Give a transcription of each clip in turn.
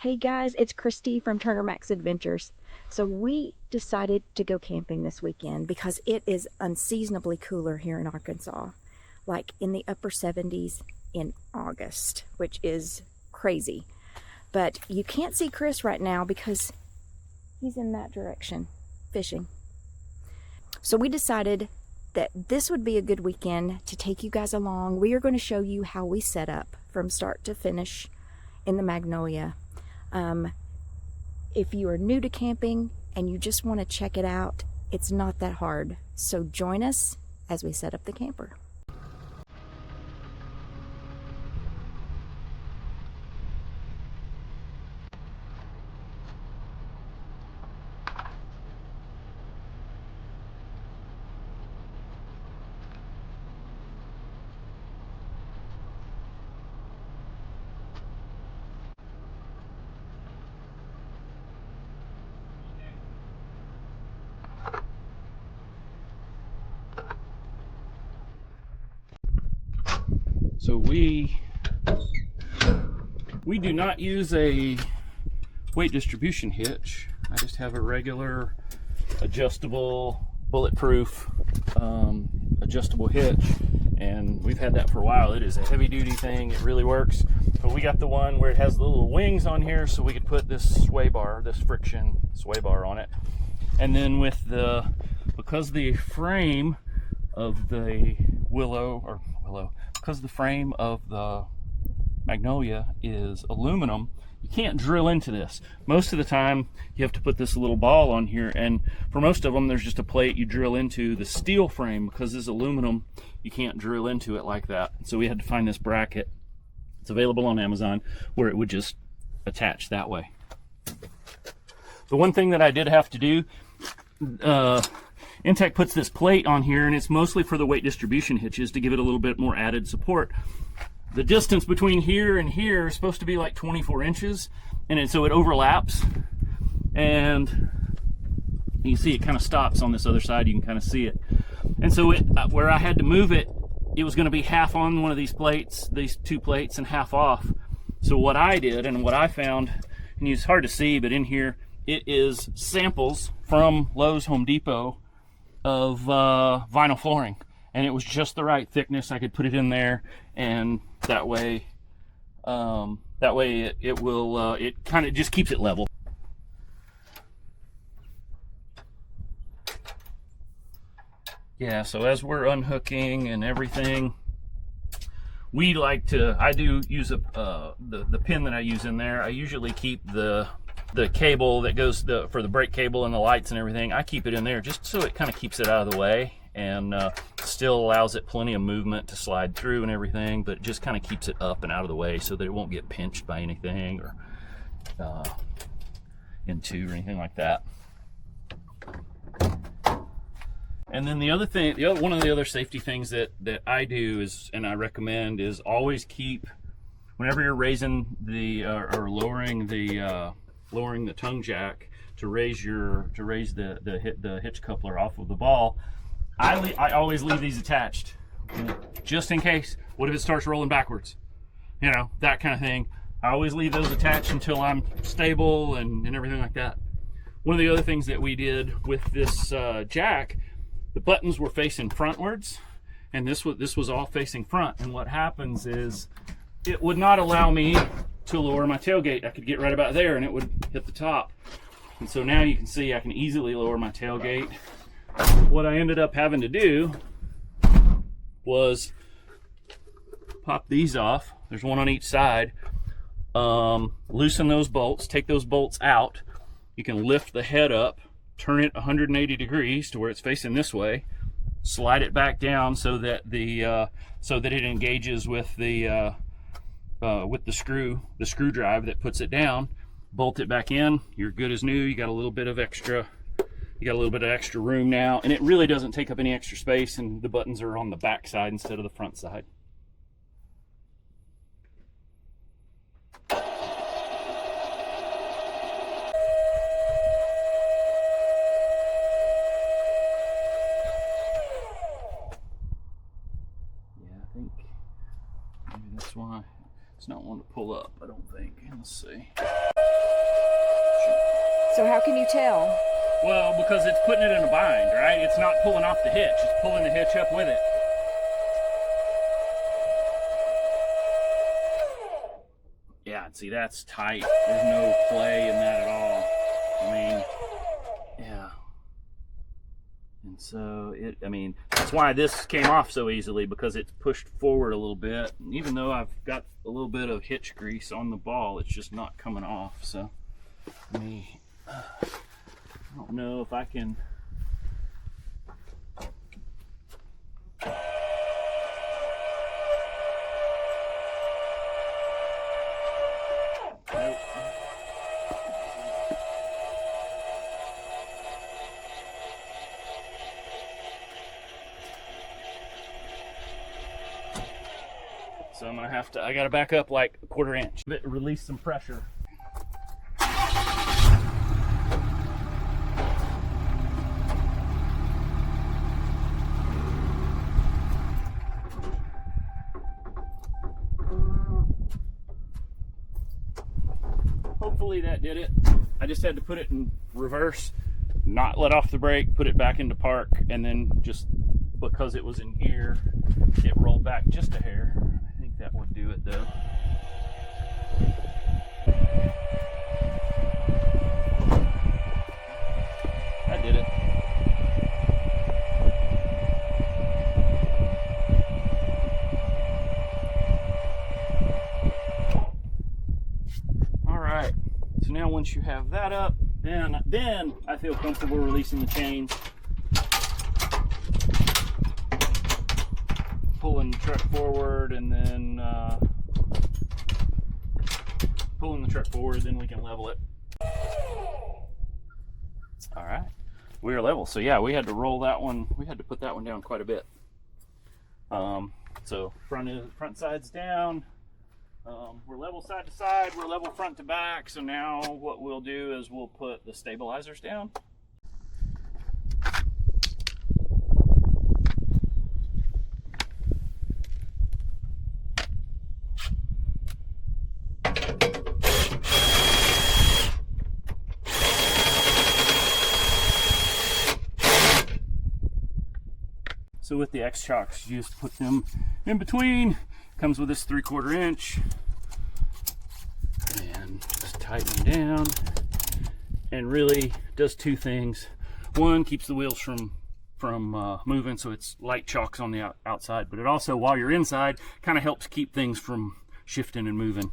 Hey guys, it's Christy from Turner Max Adventures. So we decided to go camping this weekend because it is unseasonably cooler here in Arkansas, like in the upper 70s in August, which is crazy. But you can't see Chris right now because he's in that direction fishing. So we decided that this would be a good weekend to take you guys along. We are going to show you how we set up from start to finish in the Magnolia. If you are new to camping and you just want to check it out, it's not that hard. So join us as we set up the camper. So we do not use a weight distribution hitch. I just have a regular adjustable, bulletproof adjustable hitch, and we've had that for a while. It is a heavy duty thing. It really works. But we got the one where it has the little wings on here, so we could put this sway bar, this friction sway bar on it. And then because the frame of the because the frame of the Magnolia is aluminum, you can't drill into this. Most of the time you have to put this little ball on here, and for most of them there's just a plate you drill into. The steel frame, because this aluminum, you can't drill into it like that. So we had to find this bracket. It's available on Amazon where it would just attach that way. The one thing that I did have to do, Intech puts this plate on here, and it's mostly for the weight distribution hitches to give it a little bit more added support. The distance between here and here is supposed to be like 24 inches, and so it overlaps, and you can see it kind of stops on this other side. You can kind of see it. And so where I had to move it, it was going to be half on one of these plates, these two plates, and half off. So what I did and what I found, and it's hard to see, but in here it is samples from Lowe's, Home Depot, of vinyl flooring, and it was just the right thickness. I could put it in there, and that way it kind of just keeps it level. Yeah, so as we're unhooking and everything, I do use the pin that I use in there. I usually keep the cable that goes for the brake cable and the lights and everything. I keep it in there just so it kind of keeps it out of the way, and still allows it plenty of movement to slide through and everything, but it just kind of keeps it up and out of the way so that it won't get pinched by anything or into or anything like that. And then one of the other safety things that I do is, and I recommend, is always keep, whenever you're raising or lowering the tongue jack to raise the hitch coupler off of the ball, I always leave these attached, just in case. What if it starts rolling backwards? That kind of thing. I always leave those attached until I'm stable and everything like that. One of the other things that we did with this jack, the buttons were facing frontwards, and this was all facing front. And what happens is it would not allow me to lower my tailgate. I could get right about there and it would hit the top. And so now you can see I can easily lower my tailgate. What I ended up having to do was pop these off. There's one on each side. Loosen those bolts, take those bolts out. You can lift the head up, turn it 180 degrees to where it's facing this way, slide it back down so that it engages with the screw drive that puts it down. Bolt it back in. You're good as new. You got a little bit of extra room now, and it really doesn't take up any extra space, and the buttons are on the back side instead of the front side. Yeah, I think maybe that's why it's not one to pull up, I don't think. Let's see. So how can you tell? Well, because it's putting it in a bind, right? It's not pulling off the hitch, it's pulling the hitch up with it. Yeah, see, that's tight. There's no play in that at all. I mean, yeah. And so that's why this came off so easily, because it's pushed forward a little bit. And even though I've got a little bit of hitch grease on the ball, it's just not coming off. So, I don't know if I can. Nope. So I'm gonna have to, I gotta back up like a 1/4 inch, release some pressure. Hopefully that did it. I just had to put it in reverse, not let off the brake, put it back into park, and then just because it was in gear, it rolled back just a hair. I think that would do it though. I did it. All right. So now once you have that up, then I feel comfortable releasing the chains, pulling the truck forward, and then pulling the truck forward, then we can level it. All right, we are level. So yeah, we had to roll that one. We had to put that one down quite a bit. So front side's down. We're level side to side, we're level front to back. So now what we'll do is we'll put the stabilizers down. So with the X-Chocks, you just put them in between. Comes with this 3/4 inch, and just tighten them down, and really does two things. One, keeps the wheels from moving, so it's light chocks on the outside, but it also, while you're inside, kind of helps keep things from shifting and moving,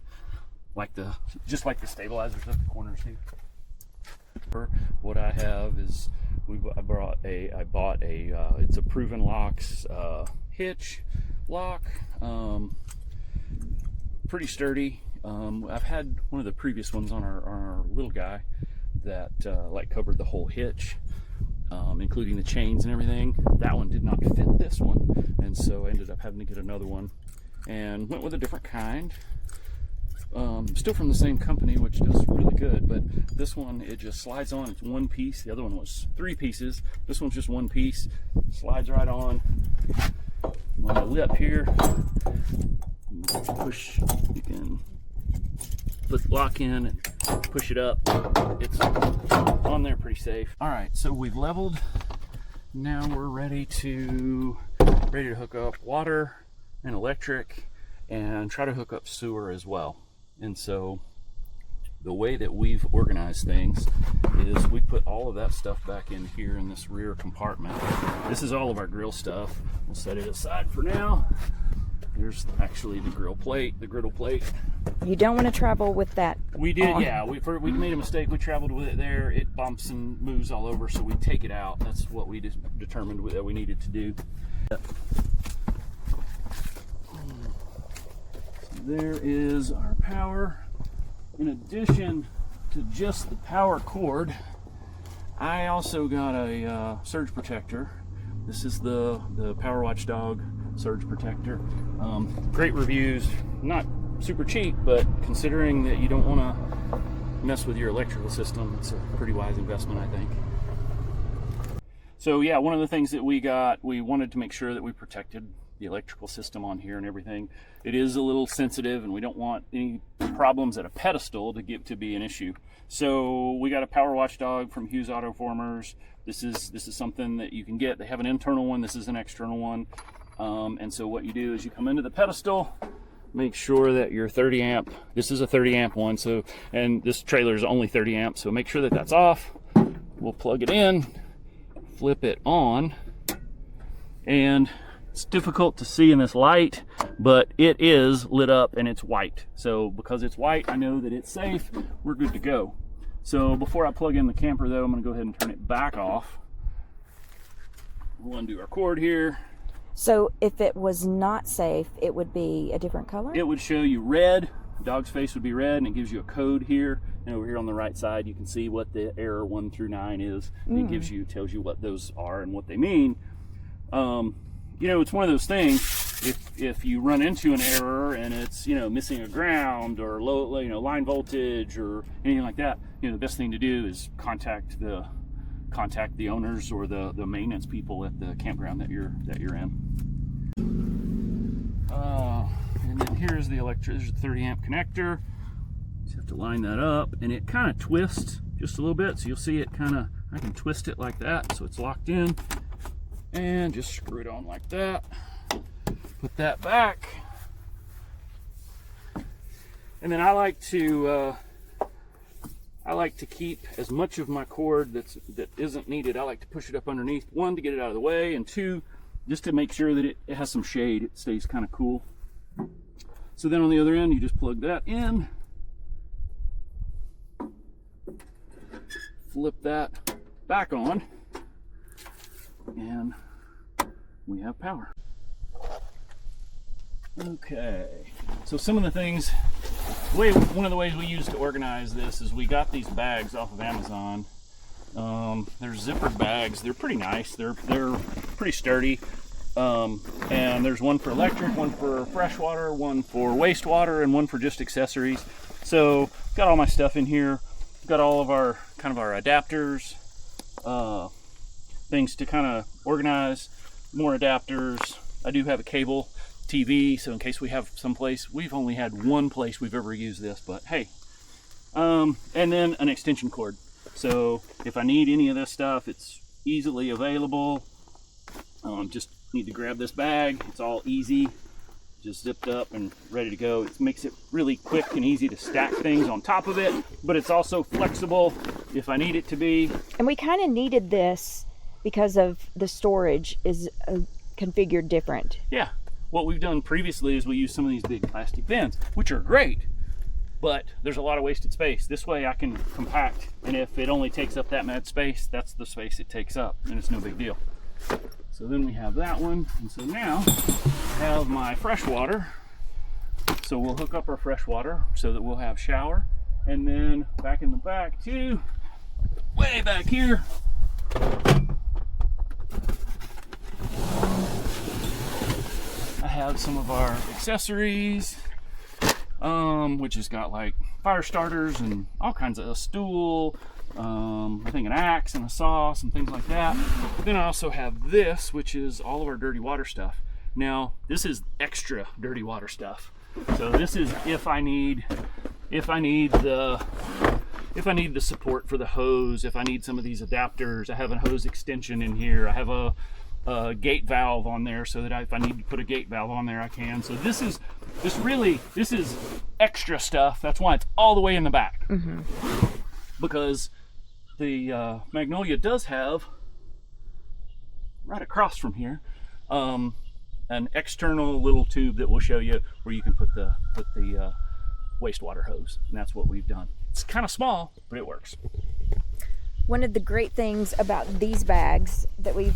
just like the stabilizers at the corners do. What I have is I bought a it's a Proven Locks hitch lock, pretty sturdy. I've had one of the previous ones on our little guy that like covered the whole hitch, including the chains and everything. That one did not fit this one, and so I ended up having to get another one and went with a different kind. Still from the same company, which does really good, but this one, it just slides on. It's one piece. The other one was 3 pieces. This one's just one piece, slides right on. On the lip here, push, you can put the lock in and push it up. It's on there pretty safe. All right, so we've leveled. Now we're ready to hook up water and electric, and try to hook up sewer as well. And so the way that we've organized things is we put all of that stuff back in here in this rear compartment. This is all of our grill stuff. We'll set it aside for now. Here's actually the griddle plate. You don't want to travel with that. We did, yeah. We made a mistake. We traveled with it there. It bumps and moves all over, so we take it out. That's what we determined that we needed to do. There is our power. In addition to just the power cord, I also got a surge protector. This is the Power Watchdog surge protector. Great reviews, not super cheap, but considering that you don't want to mess with your electrical system, it's a pretty wise investment, I think. So yeah, one of the things that we wanted to make sure that we protected the electrical system on here and everything. It is a little sensitive, and we don't want any problems at a pedestal to be an issue. So we got a power watchdog from Hughes Auto Formers. This is something that you can get. They have an internal one. This is an external one. And so what you do is you come into the pedestal, make sure that your 30 amp, this is a 30 amp one, so, and this trailer is only 30 amps, so make sure that that's off. We'll plug it in, flip it on, and it's difficult to see in this light, but it is lit up and it's white. So because it's white, I know that it's safe. We're good to go. So before I plug in the camper though, I'm gonna go ahead and turn it back off. We'll undo our cord here. So if it was not safe, it would be a different color? It would show you red. The dog's face would be red, and it gives you a code here. And over here on the right side, you can see what the error 1 through 9 is. And it tells you what those are and what they mean. You know, it's one of those things, if you run into an error and it's, you know, missing a ground or low, you know, line voltage or anything like that, you know, the best thing to do is contact the owners or the maintenance people at the campground that you're in. And then here's the there's a 30 amp connector. Just have to line that up, and it kind of twists just a little bit, so you'll see it kind of, I can twist it like that so it's locked in, and just screw it on like that. Put that back, and then I like to keep as much of my cord that isn't needed. I like to push it up underneath, 1, to get it out of the way, and 2, just to make sure that it has some shade. It stays kind of cool. So then on the other end, you just plug that in, flip that back on, and we have power. Okay, so some of the things, one of the ways we use to organize this is we got these bags off of Amazon. They're zippered bags. They're pretty nice. They're pretty sturdy. And there's one for electric, one for freshwater, one for wastewater, and one for just accessories. So got all my stuff in here. Got all of our our adapters, things to kind of organize, more adapters. I do have a cable TV, so in case we have someplace, we've only had one place we've ever used this, but hey. And then an extension cord. So if I need any of this stuff, it's easily available. Just need to grab this bag. It's all easy, just zipped up and ready to go. It makes it really quick and easy to stack things on top of it, but it's also flexible if I need it to be. And we kind of needed this because of the storage is configured different. Yeah, what we've done previously is we use some of these big plastic bins, which are great, but there's a lot of wasted space. This way I can compact, and if it only takes up that much space, that's the space it takes up, and it's no big deal. So then we have that one, and so now I have my freshwater. So we'll hook up our freshwater so that we'll have shower, and then back in the back too, way back here, I have some of our accessories, which has got like fire starters and all kinds of a stool, I think an axe and a saw, some things like that. But then I also have this, which is all of our dirty water stuff. Now this is extra dirty water stuff. So this is if I need the support for the hose, if I need some of these adapters. I have a hose extension in here. I have a gate valve on there so that if I need to put a gate valve on there, I can. So this is extra stuff. That's why it's all the way in the back. Because the Magnolia does have, right across from here, an external little tube that will show you where you can put the wastewater hose, and that's what we've done. It's kind of small, but it works. One of the great things about these bags that we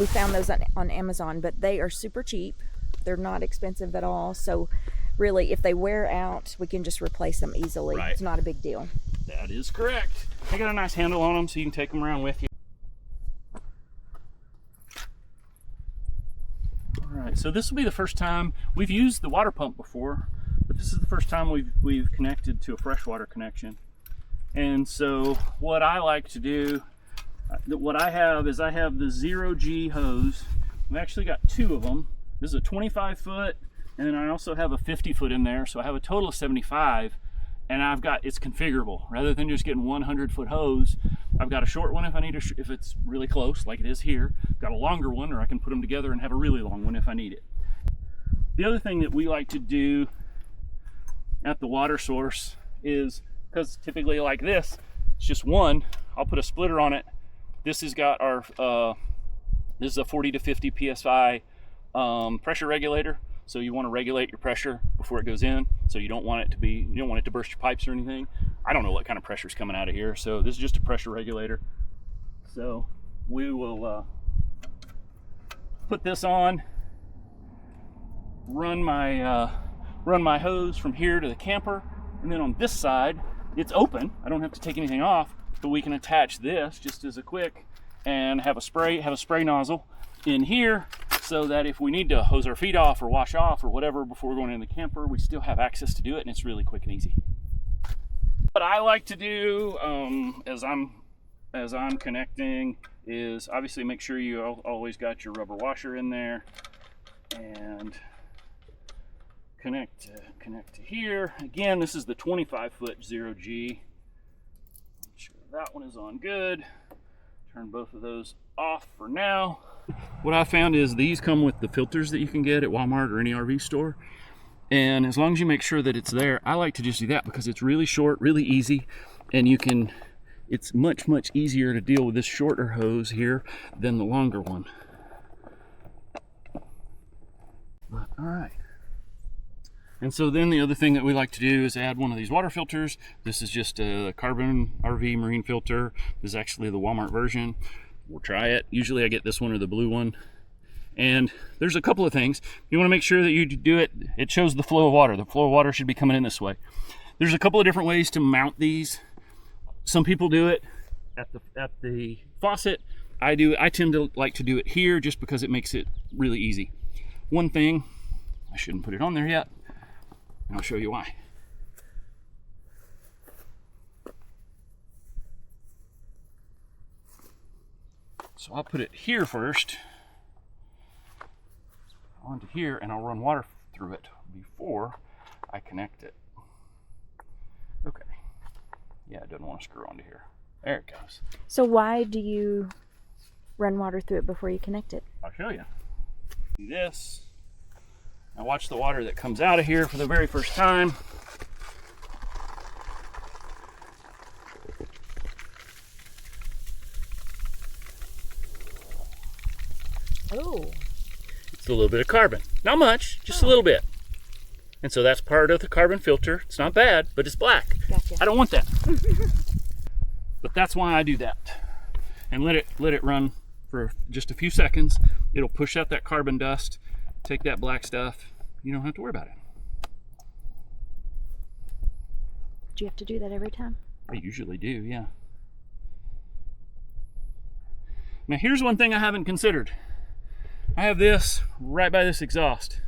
found those on Amazon, but they are super cheap. They're not expensive at all. So really, if they wear out, we can just replace them easily. Right. It's not a big deal. That is correct. They got a nice handle on them so you can take them around with you. All right, so this will be the first time we've used the water pump before, but this is the first time we've connected to a freshwater connection. And so what I like to do, what I have is I have the 0G hose. I've actually got two of them. This is a 25 foot, and then I also have a 50 foot in there, so I have a total of 75. and it's configurable. Rather than just getting 100-foot hose, I've got a short one if I need if it's really close, like it is here. Got a longer one, or I can put them together and have a really long one if I need it. The other thing that we like to do at the water source is, because typically like this, it's just one, I'll put a splitter on it. This has got our, this is a 40 to 50 PSI pressure regulator. So you want to regulate your pressure before it goes in. So you don't want it to burst your pipes or anything. I don't know what kind of pressure is coming out of here. So this is just a pressure regulator. So we will put this on, run my hose from here to the camper, and then on this side, it's open. I don't have to take anything off, but we can attach this just as a quick and have a spray nozzle in here, so that if we need to hose our feet off or wash off or whatever before going in the camper, we still have access to do it, and it's really quick and easy. What I like to do as I'm connecting is obviously make sure you always got your rubber washer in there, and connect to here. Again, this is the 25-foot 0G. Make sure that one is on good. Turn both of those off for now. What I found is these come with the filters that you can get at Walmart or any RV store. And as long as you make sure that it's there, I like to just do that because it's really short, really easy, and it's much, much easier to deal with this shorter hose here than the longer one. But, all right. And so then the other thing that we like to do is add one of these water filters. This is just a carbon RV marine filter. This is actually the Walmart version. We'll try it. Usually I get this one or the blue one. And there's a couple of things. You want to make sure that you do it. It shows the flow of water. The flow of water should be coming in this way. There's a couple of different ways to mount these. Some people do it at the faucet. I tend to like to do it here just because it makes it really easy. One thing, I shouldn't put it on there yet, and I'll show you why. So I'll put it here first, onto here, and I'll run water through it before I connect it. Okay. Yeah, it doesn't want to screw onto here. There it goes. So why do you run water through it before you connect it? I'll show you. Do this. Now watch the water that comes out of here for the very first time. Oh. It's a little bit of carbon. Not much, just a little bit. And so that's part of the carbon filter. It's not bad, but it's black. Gotcha. I don't want that. But that's why I do that. And let it run for just a few seconds. It'll push out that carbon dust, take that black stuff. You don't have to worry about it. Do you have to do that every time? I usually do, yeah. Now here's one thing I haven't considered. I have this right by this exhaust.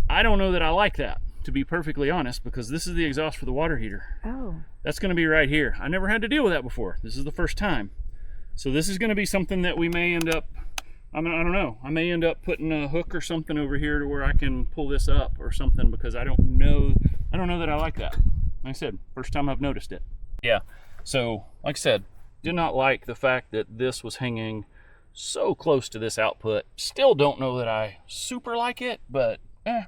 I don't know that I like that, to be perfectly honest, because this is the exhaust for the water heater. Oh. That's going to be right here. I never had to deal with that before. This is the first time. So this is going to be something that we may end up, I don't know. I may end up putting a hook or something over here to where I can pull this up or something, because I don't know that I like that. Like I said, first time I've noticed it. Yeah. So, like I said, did not like the fact that this was hanging so close to this output. Still don't know that I super like it, but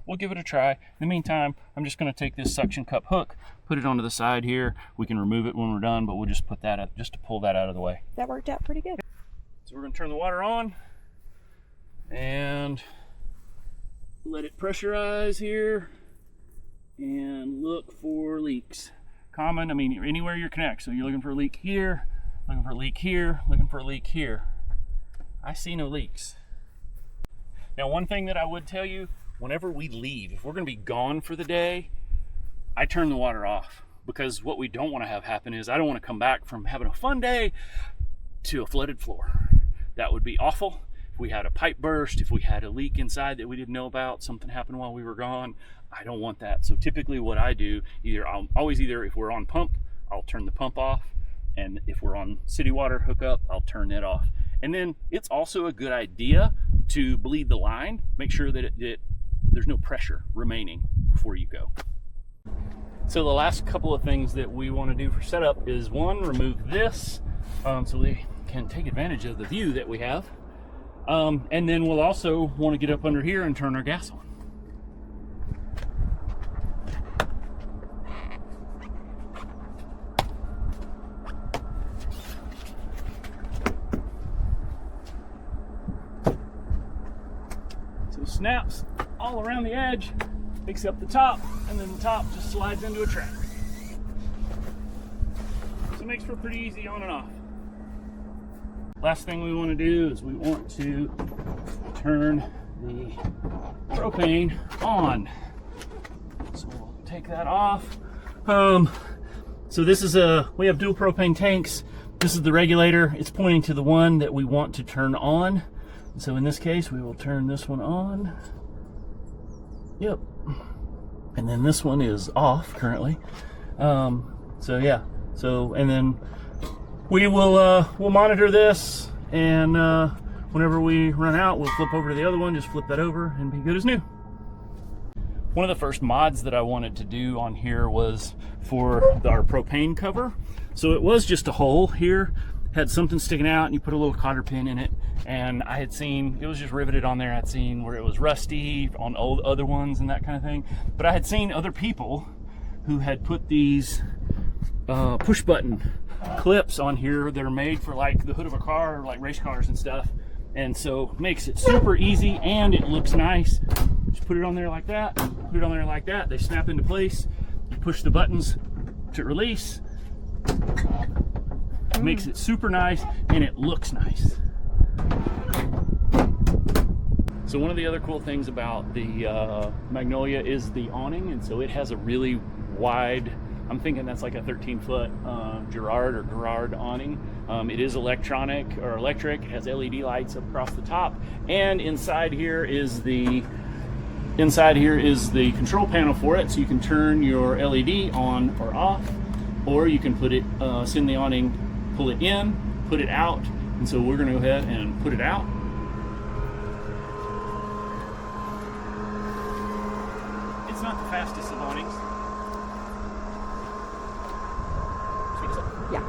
we'll give it a try. In the meantime, I'm just going to take this suction cup hook, put it onto the side here. We can remove it when we're done, but we'll just put that up just to pull that out of the way. That worked out pretty good. So we're going to turn the water on and let it pressurize here and look for leaks. Common, I mean, anywhere you connect. So you're looking for a leak here, looking for a leak here, looking for a leak here. I see no leaks. Now, one thing that I would tell you, whenever we leave, if we're going to be gone for the day, I turn the water off, because what we don't want to have happen is I don't want to come back from having a fun day to a flooded floor. That would be awful. If we had a pipe burst, if we had a leak inside that we didn't know about, something happened while we were gone, I don't want that. So typically what I do, I'll always if we're on pump, I'll turn the pump off, and if we're on city water hookup, I'll turn it off. And then it's also a good idea to bleed the line, make sure that there's no pressure remaining before you go. So the last couple of things that we want to do for setup is, one, remove this so we can take advantage of the view that we have. And then we'll also want to get up under here and turn our gas on. So snaps all around the edge, picks up the top, and then the top just slides into a track. So it makes for pretty easy on and off. Last thing we want to do is we want to turn the propane on. So we'll take that off. So this is we have dual propane tanks. This is the regulator. It's pointing to the one that we want to turn on. So in this case, we will turn this one on. Yep. And then this one is off currently. So yeah. So, and then we will we'll monitor this, and whenever we run out, we'll flip over to the other one, just flip that over, and be good as new. One of the first mods that I wanted to do on here was for our propane cover. So it was just a hole here, had something sticking out, and you put a little cotter pin in it, and I had seen, it was just riveted on there. I'd seen where it was rusty on old other ones and that kind of thing, but I had seen other people who had put these push button clips on here that are made for like the hood of a car, like race cars and stuff, and so it makes it super easy and it looks nice. Just put it on there like that, put it on there like that, they snap into place. You push the buttons to release. It makes it super nice and it looks nice. So one of the other cool things about the Magnolia is the awning, and so it has a really wide, I'm thinking that's like a 13-foot Girard or Gerard awning. It is electronic or electric. It has LED lights across the top, and inside here is the control panel for it, so you can turn your LED on or off, or you can put it, send the awning, pull it in, put it out, and so we're going to go ahead and put it out. It's not the fastest of awnings. Yeah.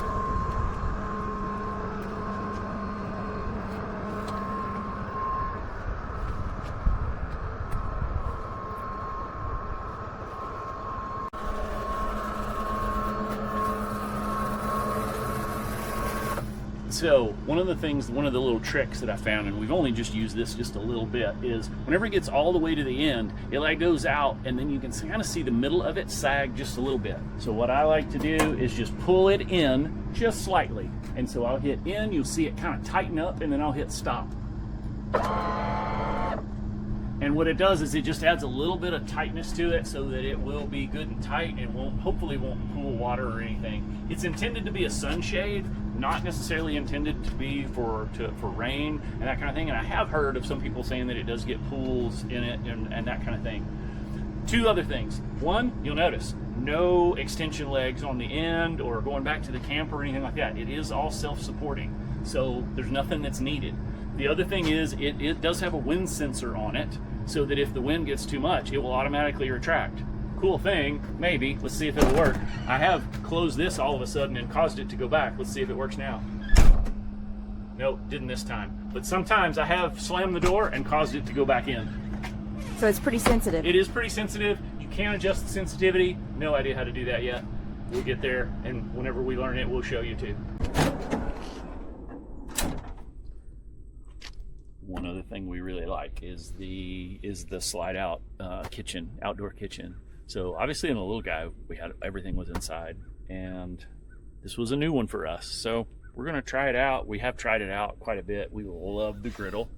So one of the little tricks that I found, and we've only just used this just a little bit, is whenever it gets all the way to the end, it like goes out, and then you can kind of see the middle of it sag just a little bit. So what I like to do is just pull it in just slightly. And so I'll hit in, you'll see it kind of tighten up, and then I'll hit stop. And what it does is it just adds a little bit of tightness to it so that it will be good and tight and hopefully won't pool water or anything. It's intended to be a sunshade, not necessarily intended to be for rain and that kind of thing. And I have heard of some people saying that it does get pools in it and that kind of thing. Two other things. One, you'll notice no extension legs on the end or going back to the camper or anything like that. It is all self-supporting, so there's nothing that's needed. The other thing is it does have a wind sensor on it, so that if the wind gets too much, it will automatically retract. Cool thing, maybe. Let's see if it'll work. I have closed this all of a sudden and caused it to go back. Let's see if it works now. Nope, didn't this time. But sometimes I have slammed the door and caused it to go back in. So it's pretty sensitive. It is pretty sensitive. You can adjust the sensitivity. No idea how to do that yet. We'll get there, and whenever we learn it, we'll show you too. One other thing we really like is the slide out outdoor kitchen. So obviously in the little guy, everything was inside, and this was a new one for us. So we're gonna try it out. We have tried it out quite a bit. We love the griddle.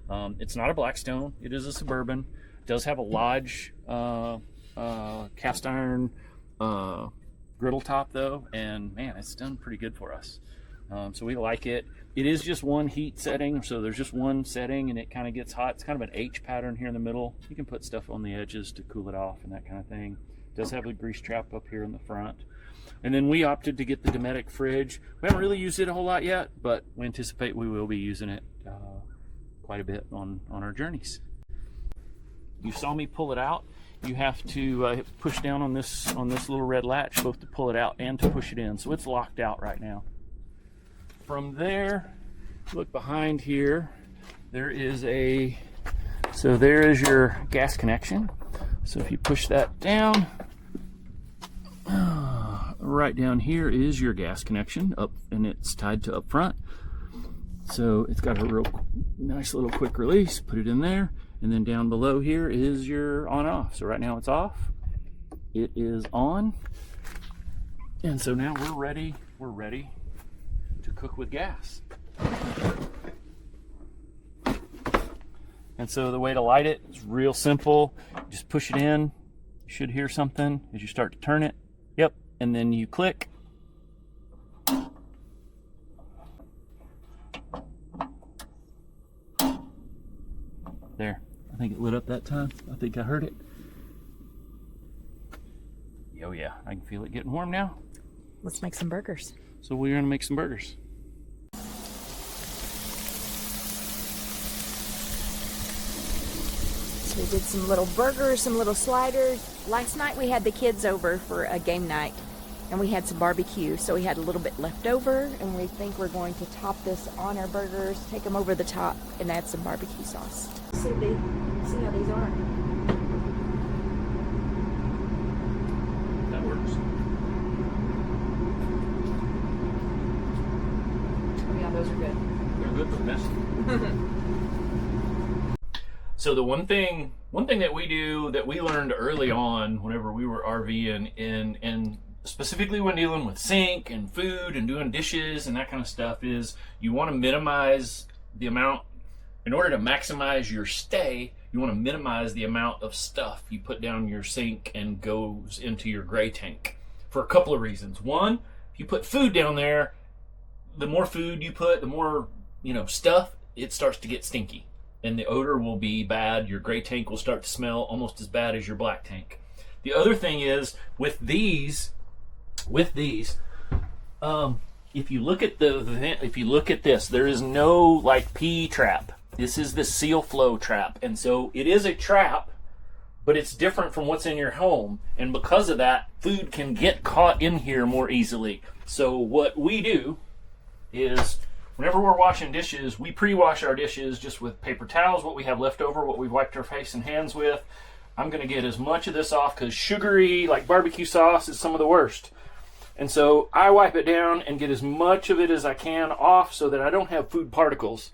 It's not a Blackstone. It is a Suburban. It does have a Lodge cast iron griddle top though, and man, it's done pretty good for us. So we like it. It is just one heat setting, so there's just one setting and it kind of gets hot. It's kind of an H pattern here in the middle. You can put stuff on the edges to cool it off and that kind of thing. It does have a grease trap up here in the front. And then we opted to get the Dometic fridge. We haven't really used it a whole lot yet, but we anticipate we will be using it quite a bit on our journeys. You saw me pull it out. you have to push down on this little red latch, both to pull it out and to push it in. So it's locked out right now. From there, look behind here, there is your gas connection. So if you push that down, right down here is your gas connection up, and it's tied to up front. So it's got a real nice little quick release. Put it in there, and then down below here is your on-off. So right now it's off. It is on, and so now we're ready. We're ready to cook with gas. And so the way to light it is real simple. Just push it in. You should hear something as you start to turn it. Yep. And then you click. There. I think it lit up that time. I think I heard it. Oh yeah, I can feel it getting warm now. Let's make some burgers. So we're gonna make some burgers. So we did some little burgers, some little sliders. Last night we had the kids over for a game night, and we had some barbecue, so we had a little bit left over, and we think we're going to top this on our burgers, take them over the top, and add some barbecue sauce. See how these are. That works. Oh yeah, those are good. They're good for messing. So the one thing that we do that we learned early on whenever we were RVing and specifically when dealing with sink and food and doing dishes and that kind of stuff is you want to minimize the amount. In order to maximize your stay, you want to minimize the amount of stuff you put down your sink and goes into your gray tank for a couple of reasons. One, if you put food down there, the more food you put, the more stuff, it starts to get stinky. And the odor will be bad. Your gray tank will start to smell almost as bad as your black tank. The other thing is with these, if you look at this, there is no like P trap. This is the seal flow trap, and so it is a trap, but it's different from what's in your home. And because of that, food can get caught in here more easily. So what we do is, whenever we're washing dishes, we pre-wash our dishes just with paper towels, what we have left over, what we've wiped our face and hands with. I'm going to get as much of this off because sugary, like barbecue sauce, is some of the worst. And so I wipe it down and get as much of it as I can off so that I don't have food particles.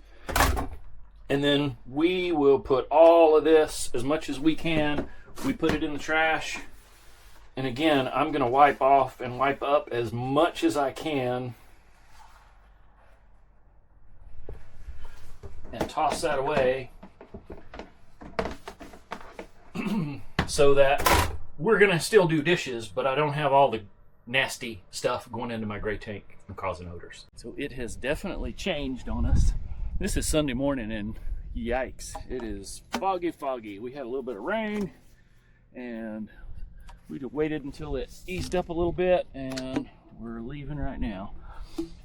And then we will put all of this, as much as we can, we put it in the trash. And again, I'm going to wipe off and wipe up as much as I can and toss that away so that we're going to still do dishes, but I don't have all the nasty stuff going into my gray tank and causing odors. So it has definitely changed on us. This is Sunday morning and yikes, it is foggy. We had a little bit of rain and we waited until it eased up a little bit and we're leaving right now.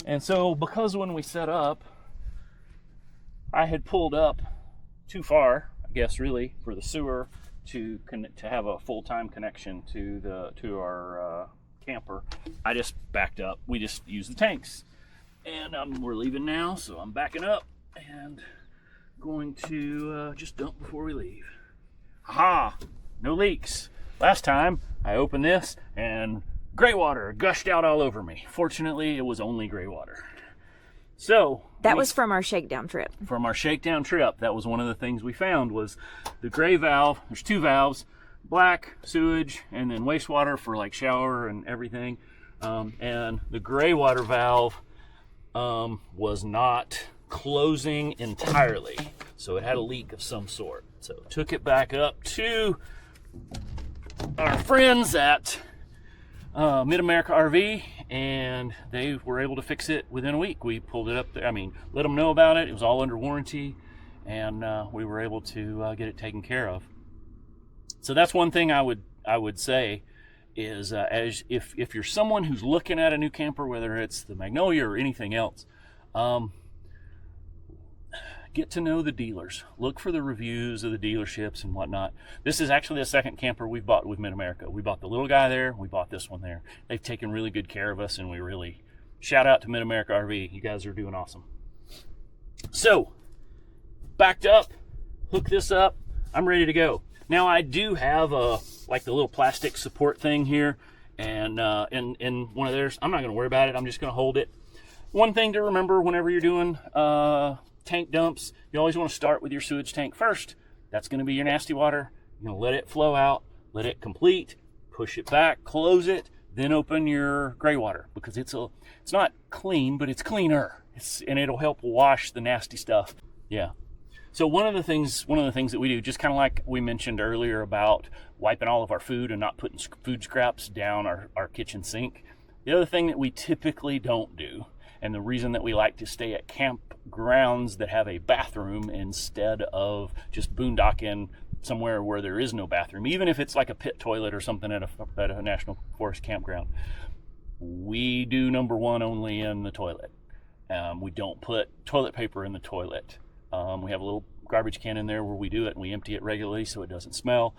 And so because when we set up, I had pulled up too far, I guess really, for the sewer to have a full-time connection to our camper. I just backed up. We just used the tanks. And we're leaving now, so I'm backing up and going to just dump before we leave. Aha! No leaks. Last time I opened this and gray water gushed out all over me. Fortunately, it was only gray water. So that was from our shakedown trip. From our shakedown trip, that was one of the things we found was the gray valve. There's two valves, black sewage and then wastewater for like shower and everything. And the gray water valve was not closing entirely, so it had a leak of some sort. So took it back up to our friends at Mid-America RV, and they were able to fix it within a week. We pulled it up there, let them know about it. It was all under warranty, and we were able to get it taken care of. So that's one thing I would say is as if you're someone who's looking at a new camper, whether it's the Magnolia or anything else, get to know the dealers. Look for the reviews of the dealerships and whatnot. This is actually the second camper we've bought with Mid-America. We bought the little guy there, we bought this one there. They've taken really good care of us, and we really shout out to Mid-America RV. You guys are doing awesome. So, backed up, hook this up, I'm ready to go. Now I do have like the little plastic support thing here, and in one of theirs. I'm not gonna worry about it, I'm just gonna hold it. One thing to remember whenever you're doing tank dumps, you always want to start with your sewage tank first. That's going to be your nasty water. You're going to let it flow out, let it complete, push it back, close it, then open your gray water, because it's not clean, but it's cleaner. And it'll help wash the nasty stuff. Yeah. So one of the things that we do, just kind of like we mentioned earlier about wiping all of our food and not putting food scraps down our kitchen sink. The other thing that we typically don't do, and the reason that we like to stay at campgrounds that have a bathroom instead of just boondocking somewhere where there is no bathroom, even if it's like a pit toilet or something at a national forest campground, we do number one only in the toilet. We don't put toilet paper in the toilet. We have a little garbage can in there where we do it, and we empty it regularly so it doesn't smell.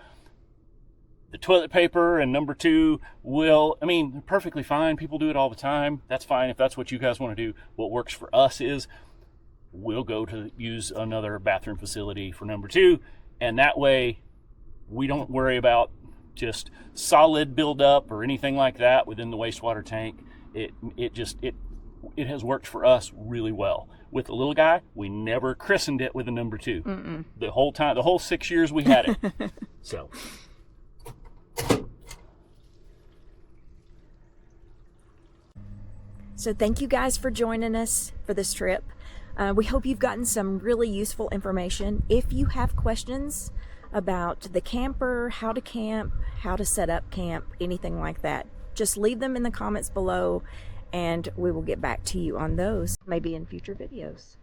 The toilet paper and number two they're perfectly fine. People do it all the time. That's fine if that's what you guys want to do. What works for us is we'll go to use another bathroom facility for number two, and that way we don't worry about just solid buildup or anything like that within the wastewater tank. It has worked for us really well. With the little guy, we never christened it with a number two. Mm-mm. The whole 6 years we had it. So thank you guys for joining us for this trip. We hope you've gotten some really useful information. If you have questions about the camper, how to camp, how to set up camp, anything like that, just leave them in the comments below, and we will get back to you on those, maybe in future videos.